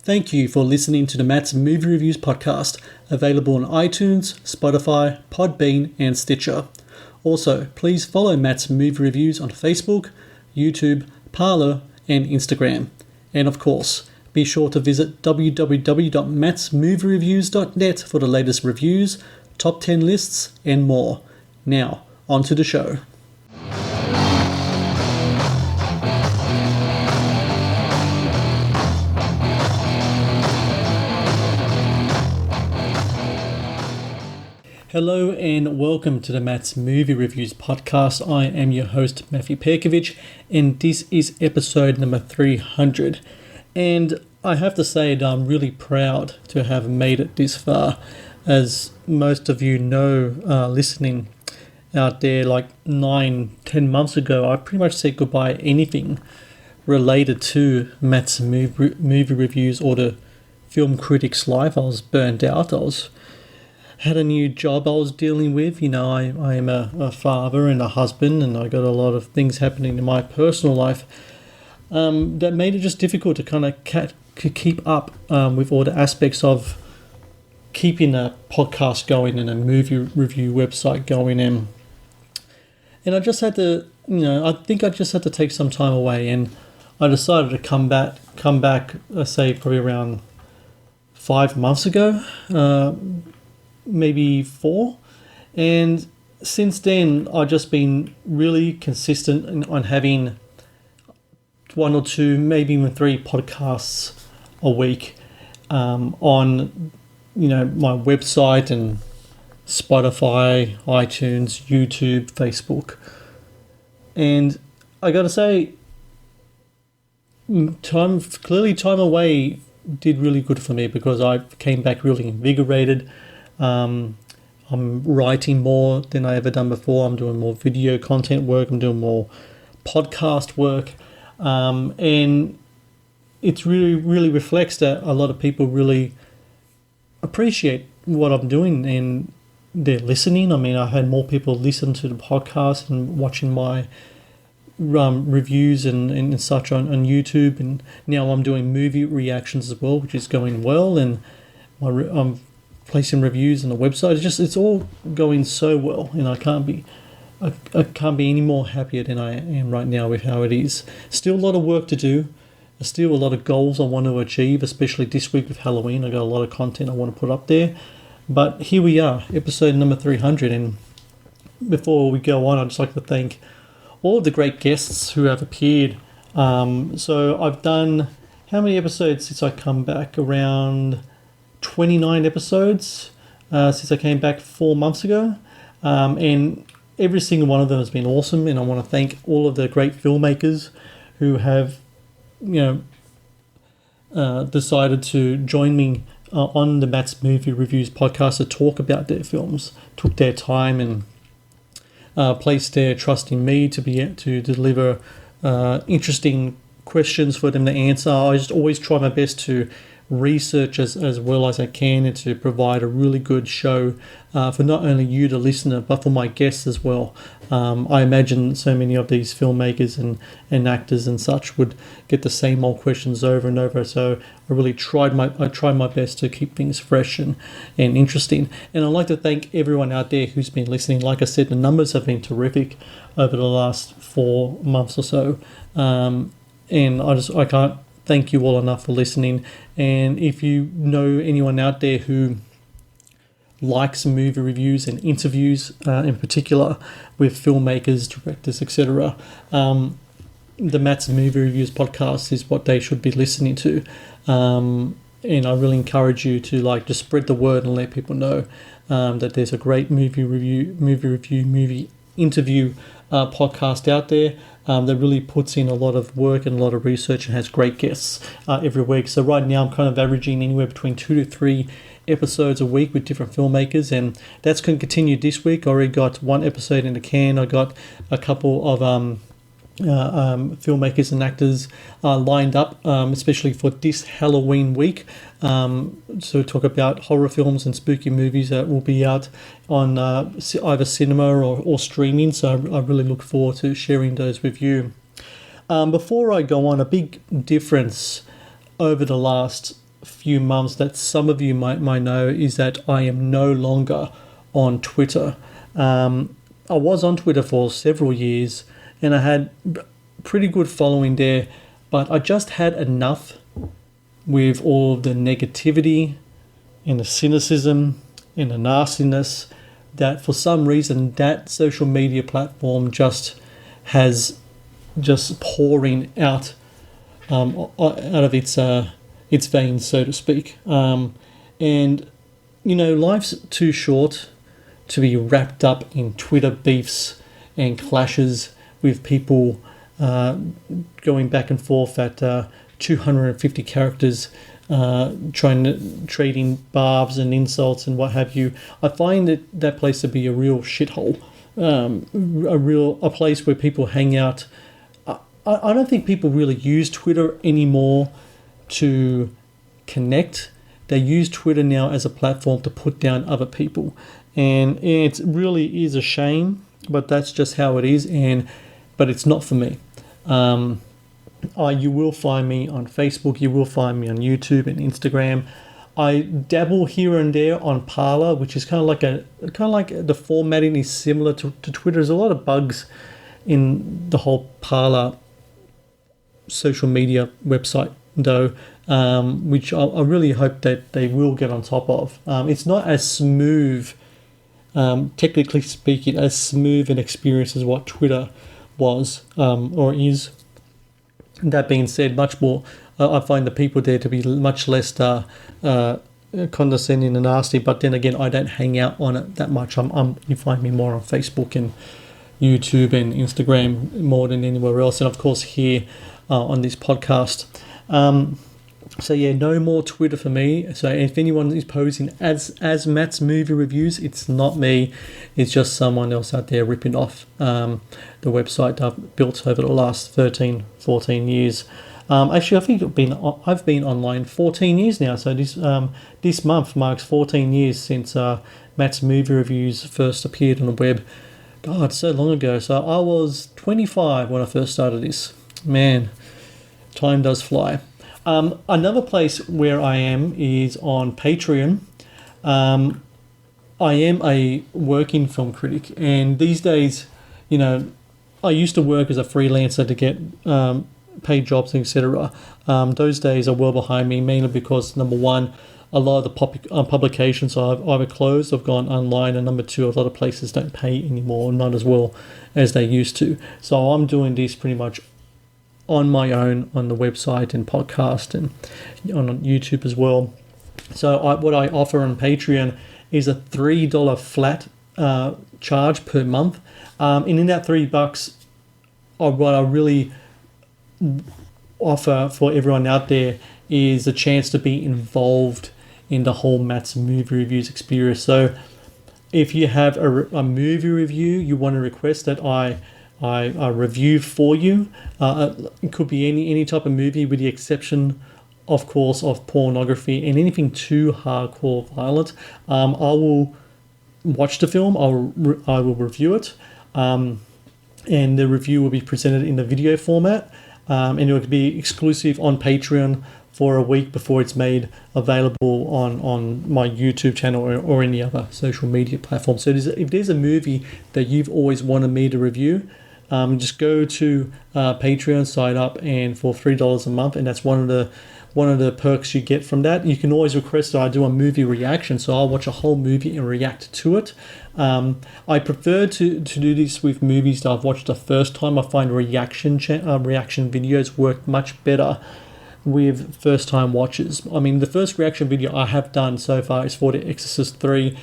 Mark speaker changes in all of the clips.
Speaker 1: Thank you for listening to the Matt's Movie Reviews podcast, available on iTunes, Spotify, Podbean, and Stitcher. Also, please follow Matt's Movie Reviews on Facebook, YouTube, Parler, and Instagram. And of course, be sure to visit www.mattsmoviereviews.net for the latest reviews, top 10 lists, and more. Now, on to the show. Hello and welcome to the Matt's Movie Reviews podcast. I am your host, Matthew Perkovich, and this is episode number 300. And I have to say that I'm really proud to have made it this far. As most of you know, listening out there, like 9-10 months ago, I pretty much said goodbye to anything related to Matt's movie reviews or the film critics life. I was burned out. Had a new job I was dealing with. You know, I am a father and a husband, and I got a lot of things happening in my personal life that made it just difficult to kind of keep up with all the aspects of keeping a podcast going and a movie review website going. And I just had to, I think I just had to take some time away, and I decided to come back. I say probably around 5 months ago. Maybe 4, and since then I've just been really consistent on having 1 or 2, maybe even 3 podcasts a week on my website and Spotify, iTunes, YouTube, Facebook. And I gotta say, time away did really good for me because I came back really invigorated. I'm writing more than I ever done before. I'm doing more video content work. I'm doing more podcast work. And it really reflects that a lot of people really appreciate what I'm doing and they're listening. I mean, I had more people listen to the podcast and watching my reviews and such on YouTube. And now I'm doing movie reactions as well, which is going well. And I'm placing reviews on the website. It's all going so well, and I can't be any more happier than I am right now with how it is. Still a lot of work to do. There's still a lot of goals I want to achieve, especially this week with Halloween. I got a lot of content I want to put up there. But here we are, episode number 300. And before we go on, I'd just like to thank all of the great guests who have appeared. So I've done how many episodes since I come back? Around 29 episodes since I came back 4 months ago, and every single one of them has been awesome. And I want to thank all of the great filmmakers who have decided to join me on the Matt's Movie Reviews podcast to talk about their films, took their time and placed their trust in me to deliver interesting questions for them to answer. I just always try my best to research as well as I can and to provide a really good show for not only you, the listener, but for my guests as well. I imagine so many of these filmmakers and actors and such would get the same old questions over and over, so I really tried my best to keep things fresh and interesting. And I'd like to thank everyone out there who's been listening. Like I said, the numbers have been terrific over the last 4 months or so, and I can't thank you all enough for listening. And if you know anyone out there who likes movie reviews and interviews, in particular with filmmakers, directors, etc., the Matt's Movie Reviews podcast is what they should be listening to. And I really encourage you to just spread the word and let people know that there's a great movie interview podcast out there that really puts in a lot of work and a lot of research and has great guests every week. So right now I'm kind of averaging anywhere between 2 to 3 episodes a week with different filmmakers, and that's going to continue this week. I already got 1 episode in the can. I got a couple of filmmakers and actors lined up, especially for this Halloween week. So talk about horror films and spooky movies that will be out on either cinema or streaming. So I really look forward to sharing those with you. Before I go on, a big difference over the last few months that some of you might know is that I am no longer on Twitter. I was on Twitter for several years and I had pretty good following there, but I just had enough with all the negativity and the cynicism and the nastiness that for some reason that social media platform just has just pouring out of its veins, so to speak. And life's too short to be wrapped up in Twitter beefs and clashes with people going back and forth at 250 characters, trading barbs and insults and what have you. I find that place to be a real shithole, a place where people hang out. I don't think people really use Twitter anymore to connect. They use Twitter now as a platform to put down other people, and it really is a shame. But that's just how it is, but it's not for me. You will find me on Facebook. You will find me on YouTube and Instagram. I dabble here and there on Parler, which is kind of like the formatting is similar to Twitter. There's a lot of bugs in the whole Parler social media website, though, which I really hope that they will get on top of. It's not as smooth, technically speaking, as smooth an experience as what Twitter was or is. That being said, much more, I find the people there to be much less condescending and nasty. But then again, I don't hang out on it that much. You find me more on Facebook and YouTube and Instagram more than anywhere else, and of course here on this podcast. So yeah, no more Twitter for me. So if anyone is posing as Matt's movie reviews, it's not me. It's just someone else out there ripping off the website I've built over the last 13, 14 years. Actually, I think I've been online 14 years now. So this month marks 14 years since Matt's movie reviews first appeared on the web. God, so long ago. So I was 25 when I first started this. Man, time does fly. Another place where I am is on Patreon. I am a working film critic, and these days, I used to work as a freelancer to get paid jobs, etc. Those days are well behind me, mainly because, number one, a lot of the publications are either closed or gone online, and number two, a lot of places don't pay anymore, not as well as they used to. So I'm doing this pretty much on my own on the website and podcast and on YouTube as well. So what I offer on Patreon is a $3 flat charge per month, and in that $3, what I really offer for everyone out there is a chance to be involved in the whole Matt's movie reviews experience. So if you have a movie review you want to request that I review for you, it could be any type of movie with the exception, of course, of pornography and anything too hardcore violent. I will watch the film, I will review it, and the review will be presented in the video format, and it will be exclusive on Patreon for a week before it's made available on my YouTube channel or any other social media platform. So if there's a movie that you've always wanted me to review, just go to Patreon, sign up, and for $3 a month, and that's one of the perks you get from that. You can always request that I do a movie reaction, so I'll watch a whole movie and react to it. I prefer to do this with movies that I've watched the first time. I find reaction videos work much better with first time watchers. I mean, the first reaction video I have done so far is for The Exorcist 3,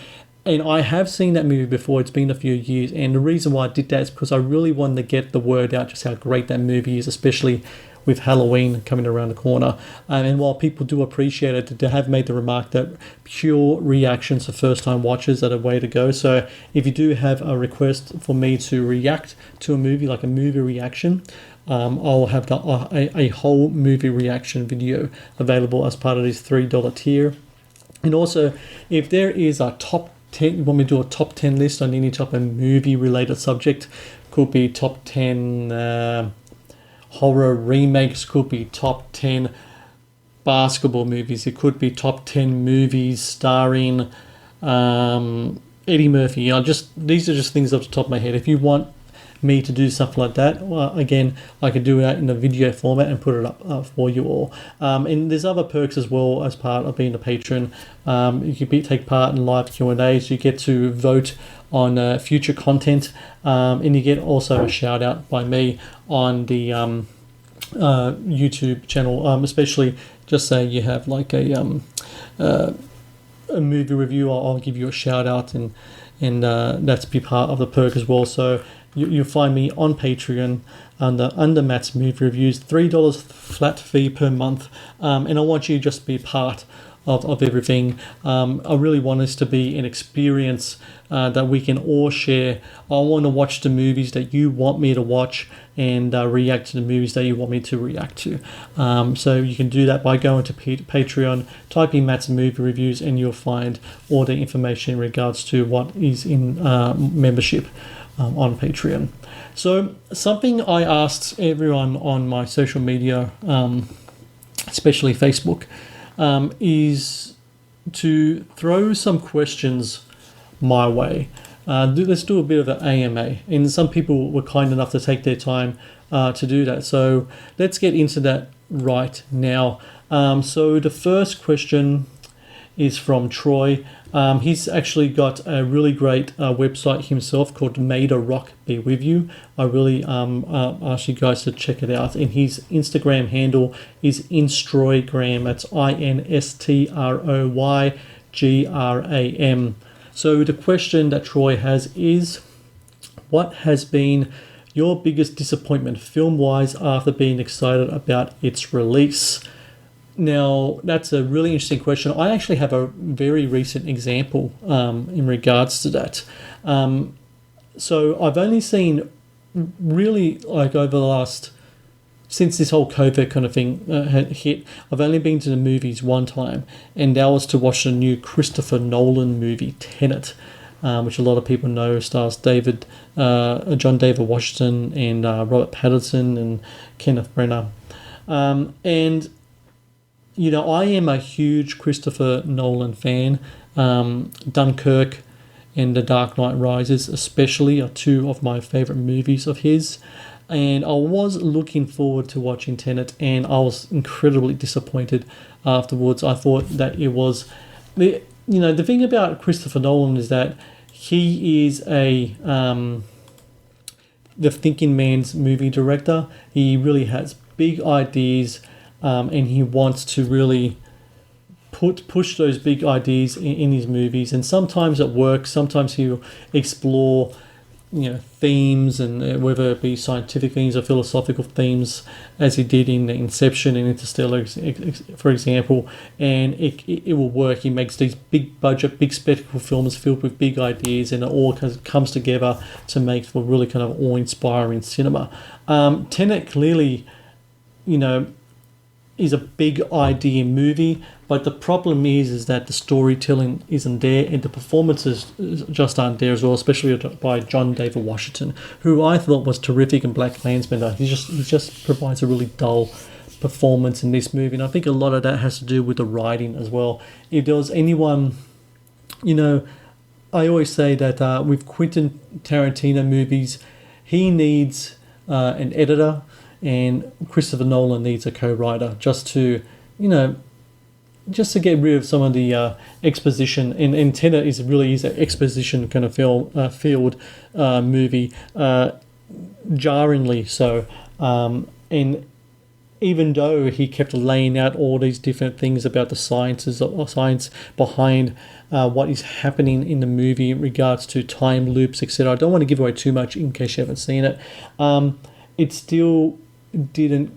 Speaker 1: and I have seen that movie before. It's been a few years, and the reason why I did that is because I really wanted to get the word out just how great that movie is, especially with Halloween coming around the corner. And while people do appreciate it, they have made the remark that pure reactions for first time watchers are the way to go. So if you do have a request for me to react to a movie, like a movie reaction, I'll have a whole movie reaction video available as part of this $3 tier. And also, if there is a top 10, you want me to do a top 10 list on any type of movie related subject, could be top 10 horror remakes, could be top 10 basketball movies. It could be top 10 movies starring Eddie Murphy. These are just things off the top of my head. If you want me to do something like that, well, again, I could do that in a video format and put it up for you all. And there's other perks as well as part of being a patron. You can take part in live Q&As. You get to vote on future content, and you get also a shout out by me on the YouTube channel, especially just say you have like a movie review. I'll give you a shout out, and that's be part of the perk as well. So you'll find me on Patreon under Matt's Movie Reviews, $3 flat fee per month, and I want you to just be part of everything. I really want this to be an experience that we can all share. I want to watch the movies that you want me to watch and react to the movies that you want me to react to. So you can do that by going to Patreon, type in Matt's Movie Reviews, and you'll find all the information in regards to what is in membership on Patreon. So something I asked everyone on my social media, especially Facebook, is to throw some questions my way. Let's do a bit of an AMA, and some people were kind enough to take their time to do that. So let's get into that right now. So the first question is from Troy. He's actually got a really great website himself called May the Rock Be With You. I really ask you guys to check it out. And his Instagram handle is Instroygram. That's INSTROYGRAM. So the question that Troy has is, what has been your biggest disappointment film-wise after being excited about its release? Now, that's a really interesting question. I actually have a very recent example in regards to that. So I've only seen really, like, over the last, since this whole COVID kind of thing had hit, I've only been to the movies one time, and that was to watch the new Christopher Nolan movie, Tenet, which a lot of people know stars John David Washington and Robert Pattinson and Kenneth Branagh. And you know, I am a huge Christopher Nolan fan. Dunkirk and The Dark Knight Rises especially are two of my favorite movies of his. And I was looking forward to watching Tenet, and I was incredibly disappointed afterwards. I thought that it was... the thing about Christopher Nolan is that he is the thinking man's movie director. He really has big ideas, and he wants to really push those big ideas in his movies. And sometimes it works. Sometimes he'll explore, themes, and whether it be scientific themes or philosophical themes, as he did in Inception and Interstellar, for example. And it will work. He makes these big budget, big spectacle films filled with big ideas, and it all comes together to make for really kind of awe-inspiring cinema. Tenet clearly, is a big idea movie, but the problem is that the storytelling isn't there, and the performances just aren't there as well, especially by John David Washington, who I thought was terrific in Black Klansman. He just provides a really dull performance in this movie, and I think a lot of that has to do with the writing as well. If there was anyone, I always say that with Quentin Tarantino movies, he needs an editor, and Christopher Nolan needs a co-writer just to get rid of some of the exposition. And Tenet is an exposition kind of field movie, jarringly so. And even though he kept laying out all these different things about the science behind what is happening in the movie in regards to time loops, etc. I don't want to give away too much in case you haven't seen it. It still didn't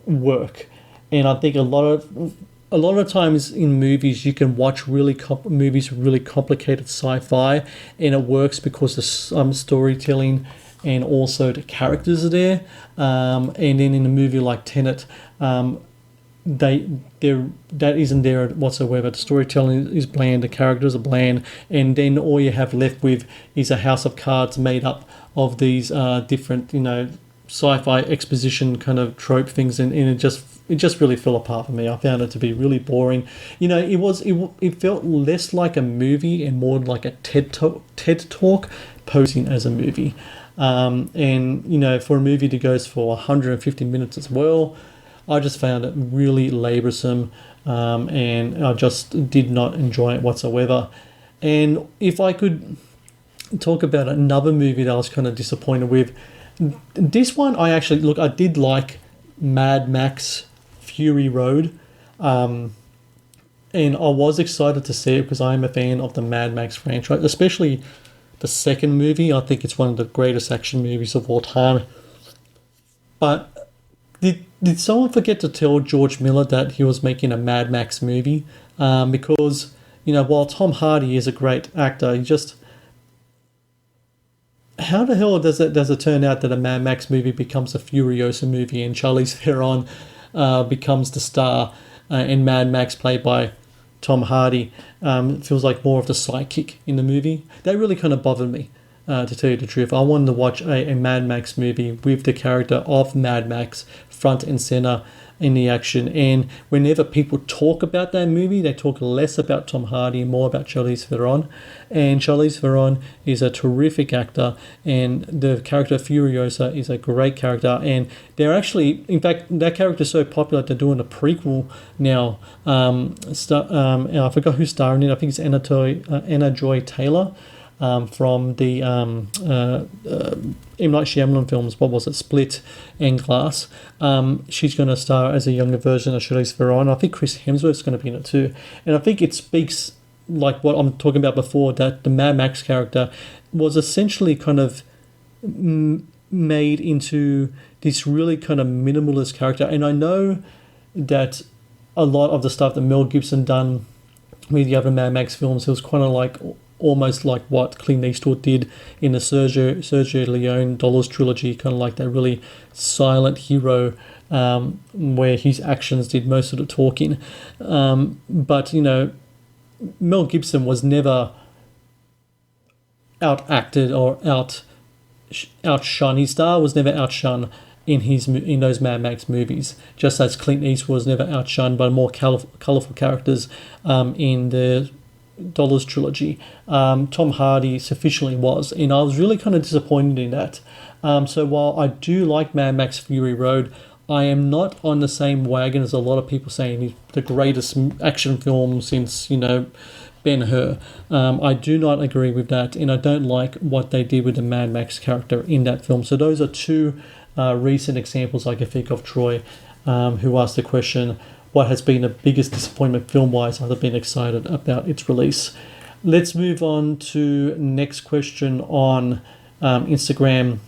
Speaker 1: work, and I think a lot of times in movies you can watch movies with really complicated sci-fi, and it works because the storytelling and also the characters are there. And then in a movie like Tenet, that isn't there whatsoever. The storytelling is bland, the characters are bland, and then all you have left with is a house of cards made up of these different, sci-fi exposition kind of trope things, and it just just really fell apart for me. I found it to be really boring. It felt less like a movie and more like a TED talk posing as a movie. And for a movie that goes for 150 minutes as well, I just found it really laborsome, and I just did not enjoy it whatsoever. And if I could talk about another movie that I was kind of disappointed with, this one I did like Mad Max Fury Road, and I was excited to see it because I am a fan of the Mad Max franchise, especially the second movie. I think it's one of the greatest action movies of all time. But did someone forget to tell George Miller that he was making a Mad Max movie? Because while Tom Hardy is a great actor, how the hell does it turn out that a Mad Max movie becomes a Furiosa movie and Charlize Theron becomes the star, and Mad Max, played by Tom Hardy, feels like more of the sidekick in the movie? That really kind of bothered me, to tell you the truth. I wanted to watch a Mad Max movie with the character of Mad Max front and center in the action. And whenever people talk about that movie, they talk less about Tom Hardy and more about Charlize Theron. And Charlize Theron is a terrific actor, and the character Furiosa is a great character. And they're actually, in fact, that character is so popular they're doing a prequel now. I forgot who's starring it. I think it's Anna Joy Taylor. From the M. Night Shyamalan films, what was it, Split and Glass. She's going to star as a younger version of Charlize Theron. I think Chris Hemsworth's going to be in it too. And I think it speaks, like what I'm talking about before, that the Mad Max character was essentially kind of made into this really kind of minimalist character. And I know that a lot of the stuff that Mel Gibson done with the other Mad Max films, it was kind of like almost like what Clint Eastwood did in the Sergio Leone Dollars trilogy, kind of like that really silent hero, where his actions did most of the talking. But Mel Gibson was never outacted or outshone. His star was never outshone in those Mad Max movies, just as Clint Eastwood was never outshone by more colourful characters in the Dollars trilogy. Tom Hardy sufficiently was, and I was really kind of disappointed in that. So while I do like Mad Max Fury Road, I am not on the same wagon as a lot of people saying it's the greatest action film since Ben-Hur. I do not agree with that, and I don't like what they did with the Mad Max character in that film. So those are two recent examples I can think of. Troy, who asked the question, what has been the biggest disappointment film-wise? I've been excited about its release. Let's move on to next question on Instagram.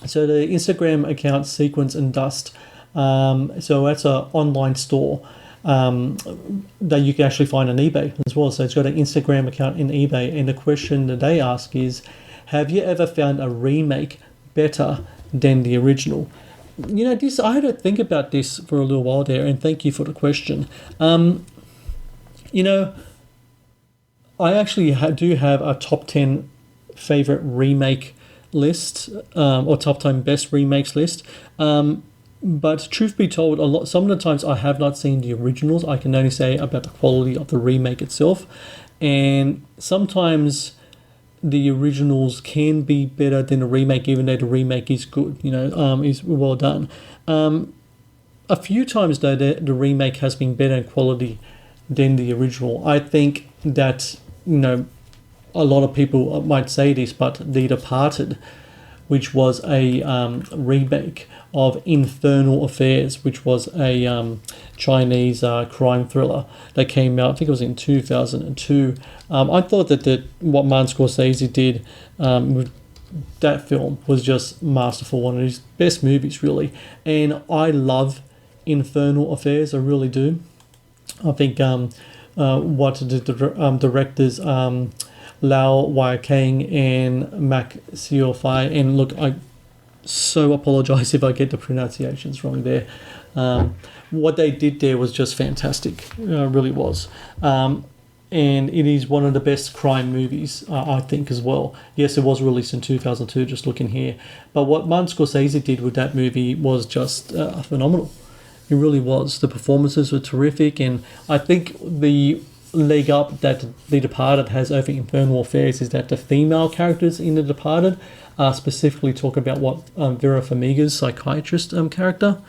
Speaker 1: So the Instagram account Sequence and Dust. So that's an online store that you can actually find on eBay as well. So it's got an Instagram account in eBay. And the question that they ask is, have you ever found a remake better than the original? This, I had to think about this for a little while there, and thank you for the question. I actually do have a top 10 favorite remake list, or top 10 best remakes list. But truth be told, some of the times I have not seen the originals. I can only say about the quality of the remake itself, and sometimes the originals can be better than the remake, even though the remake is good, is well done. A few times, though, the remake has been better in quality than the original. I think that, a lot of people might say this, but The Departed, which was a remake of Infernal Affairs, which was a Chinese crime thriller that came out, I think it was in 2002. I thought that what Martin Scorsese did with that film was just masterful, one of his best movies, really. And I love Infernal Affairs, I really do. I think what the directors Lau Wai Kang and Mac Seo Fai, and look, I so apologize if I get the pronunciations wrong there. What they did there was just fantastic, really was. And it is one of the best crime movies, I think, as well. Yes, it was released in 2002, just looking here. But what Martin Scorsese did with that movie was just phenomenal. It really was. The performances were terrific, and I think the leg up that The Departed has over Infernal Affairs is that the female characters in The Departed specifically talk about what Vera Farmiga's psychiatrist character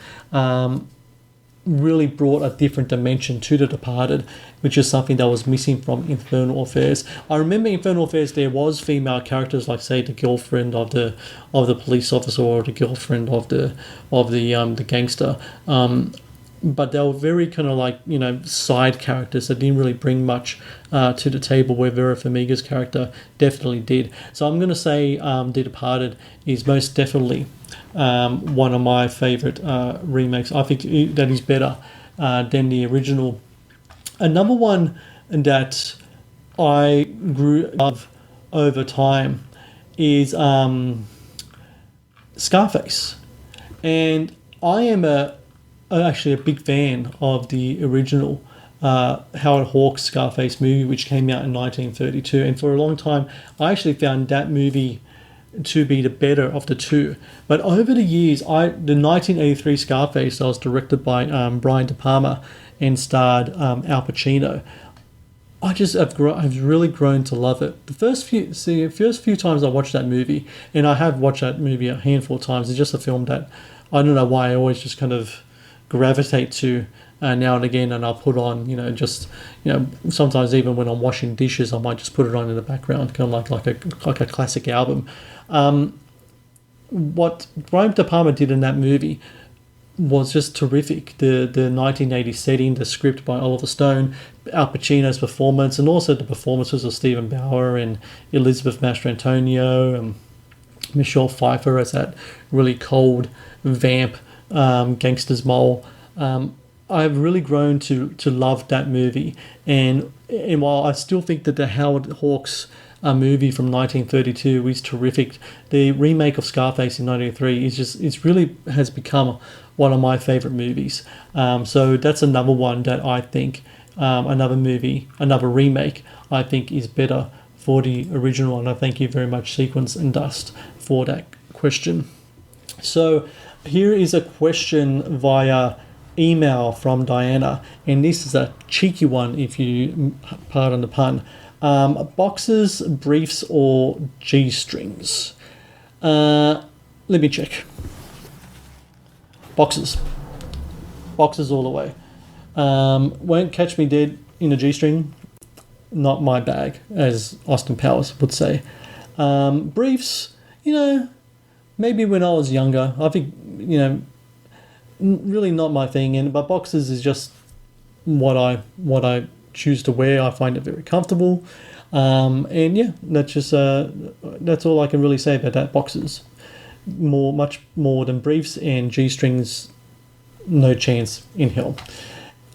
Speaker 1: really brought a different dimension to The Departed, which is something that was missing from Infernal Affairs. I remember Infernal Affairs there was female characters like, say, the girlfriend of the police officer or the girlfriend of the gangster. But they were very kind of like, side characters that didn't really bring much to the table, where Vera Farmiga's character definitely did. So I'm going to say The Departed is most definitely one of my favourite remakes. I think that is better than the original. Another one that I grew up over time is Scarface. And I am actually a big fan of the original Howard Hawks Scarface movie, which came out in 1932. And for a long time, I actually found that movie to be the better of the two. But over the years, the 1983 Scarface that was directed by Brian De Palma and starred Al Pacino, I've really grown to love it. The first few times I watched that movie, and I have watched that movie a handful of times, it's just a film that I don't know why I always just kind of gravitate to now and again, and I'll put on, sometimes even when I'm washing dishes, I might just put it on in the background, kind of like a classic album. What Brian De Palma did in that movie was just terrific. The 1980s setting, the script by Oliver Stone, Al Pacino's performance, and also the performances of Stephen Bauer and Elizabeth Mastrantonio and Michelle Pfeiffer as that really cold vamp gangster's mole. I've really grown to love that movie, and while I still think that the Howard Hawks movie from 1932 is terrific, the remake of Scarface in 1993 it's really has become one of my favorite movies. So that's another one that I think another remake I think is better for the original, and I thank you very much, Sequence and Dust, for that question. So here is a question via email from Diana, and this is a cheeky one, if you pardon the pun. Boxers, briefs, or G-strings? Let me check. Boxers. Boxers all the way. Won't catch me dead in a G-string. Not my bag, as Austin Powers would say. Briefs, maybe when I was younger. I think, really not my thing. But boxers is just what I choose to wear. I find it very comfortable. And yeah, that's all I can really say about that. Boxers, much more than briefs, and G-strings, no chance in hell.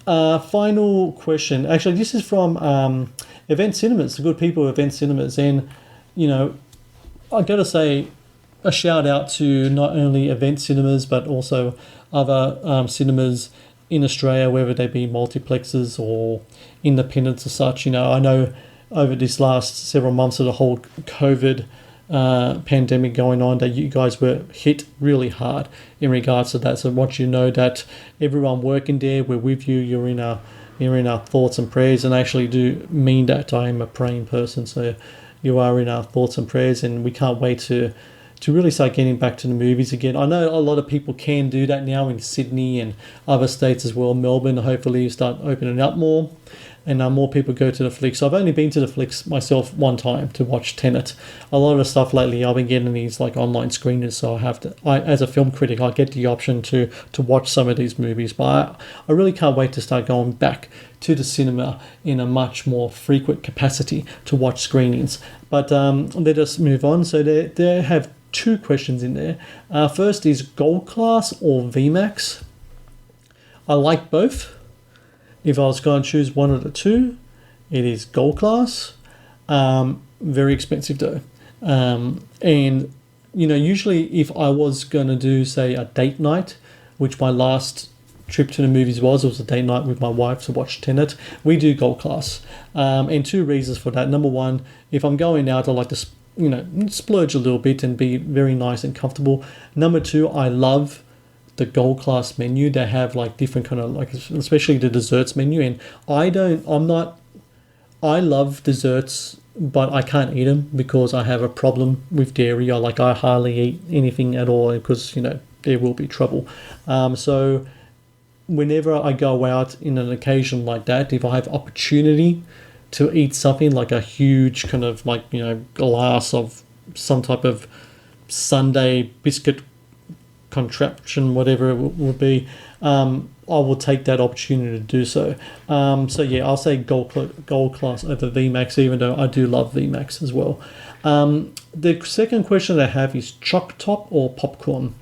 Speaker 1: Final question. Actually, this is from Event Cinemas, the good people of Event Cinemas, and I gotta say a shout out to not only Event Cinemas but also other cinemas in Australia, whether they be multiplexes or independents or such. I know over this last several months of the whole COVID pandemic going on, that you guys were hit really hard in regards to that. So want you to know that everyone working there, we're with you. You're in our thoughts and prayers, and I actually do mean that. I am a praying person, so you are in our thoughts and prayers, and we can't wait to really start getting back to the movies again. I know a lot of people can do that now in Sydney and other states as well. Melbourne, hopefully, start opening up more, and more people go to the flicks. So I've only been to the flicks myself one time to watch Tenet. A lot of the stuff lately, I've been getting these like online screeners, so I as a film critic, I get the option to watch some of these movies. But I really can't wait to start going back to the cinema in a much more frequent capacity to watch screenings. But let us move on. So they have two questions in there. First is Gold Class or VMAX. I like both. If I was going to choose one of the two, it is Gold Class. Very expensive though. And usually if I was going to do, say, a date night, which my last trip to the movies was a date night with my wife to watch Tenet, we do Gold Class. And two reasons for that. Number one, if I'm going out, I like to splurge a little bit and be very nice and comfortable. Number two, I love the gold class menu, they have like different kind of like, especially the desserts menu. And I love desserts, but I can't eat them because I have a problem with dairy. I hardly eat anything at all because, there will be trouble. So whenever I go out in an occasion like that, if I have opportunity to eat something like a huge kind of glass of some type of sundae biscuit contraption, whatever it would be, I will take that opportunity to do so. So yeah, I'll say gold class over VMAX, even though I do love VMAX as well. The second question that I have is choc top or popcorn.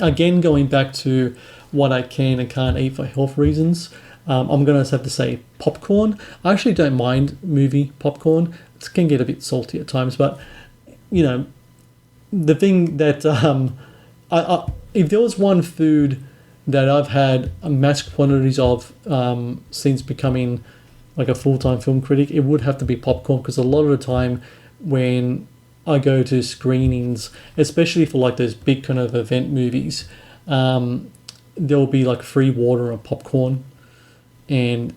Speaker 1: Again, going back to what I can and can't eat for health reasons, I'm going to have to say popcorn. I actually don't mind movie popcorn. It can get a bit salty at times, but the thing that if there was one food that I've had mass quantities of since becoming like a full-time film critic, it would have to be popcorn, because a lot of the time when I go to screenings, especially for like those big kind of event movies, there'll be like free water and popcorn, and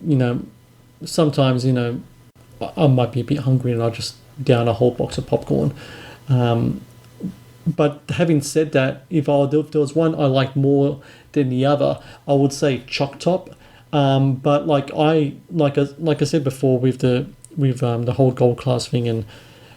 Speaker 1: sometimes I might be a bit hungry and I'll just down a whole box of popcorn. But having said that, if there was one I like more than the other, I would say choc top. But like I said before, with the whole gold class thing and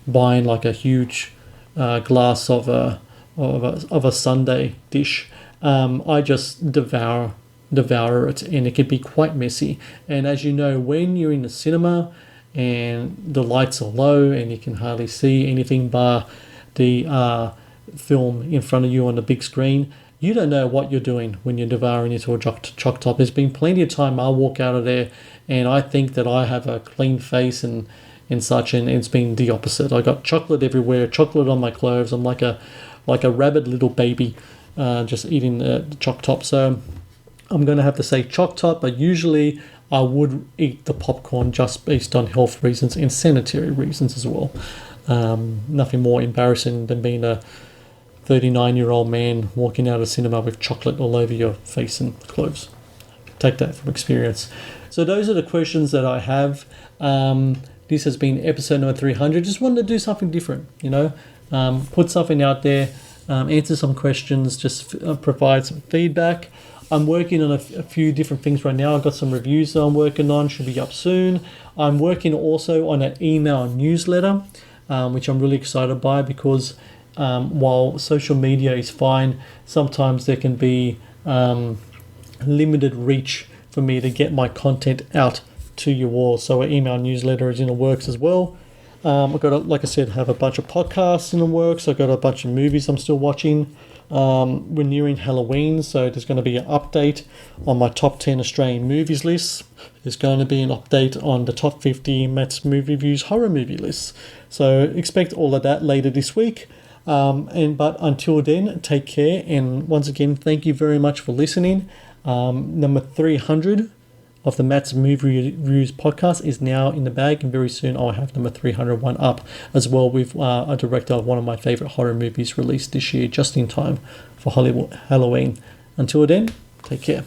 Speaker 1: buying like a huge glass of a sundae dish, I just devour it, and it can be quite messy. And as you know, when you're in the cinema and the lights are low and you can hardly see anything bar the film in front of you on the big screen, you don't know what you're doing when you're devouring into a choc top. There's been plenty of time I'll walk out of there and I think that I have a clean face and such, and it's been the opposite. I got chocolate everywhere, chocolate on my clothes. I'm like a rabid little baby just eating the choc top. So I'm going to have to say choc top, but usually I would eat the popcorn just based on health reasons and sanitary reasons as well. Nothing more embarrassing than being a 39-year-old man walking out of cinema with chocolate all over your face and clothes. Take that from experience. So those are the questions that I have. This has been episode number 300. Just wanted to do something different, put something out there, answer some questions, just provide some feedback. I'm working on a few different things right now. I've got some reviews that I'm working on, should be up soon. I'm working also on an email newsletter, which I'm really excited by, because while social media is fine, sometimes there can be limited reach for me to get my content out to you all. So an email newsletter is in the works as well. I've got, like I said, have a bunch of podcasts in the works. I've got a bunch of movies I'm still watching. We're nearing Halloween, so there's going to be an update on my top 10 Australian movies list. There's going to be an update on the top 50 Matt's Movie Reviews horror movie lists. So expect all of that later this week. But until then, take care. And once again, thank you very much for listening. Number 300 of the Matt's Movie Reviews podcast is now in the bag, and very soon I'll have number 301 up as well, with a director of one of my favorite horror movies released this year, just in time for Halloween. Until then, take care.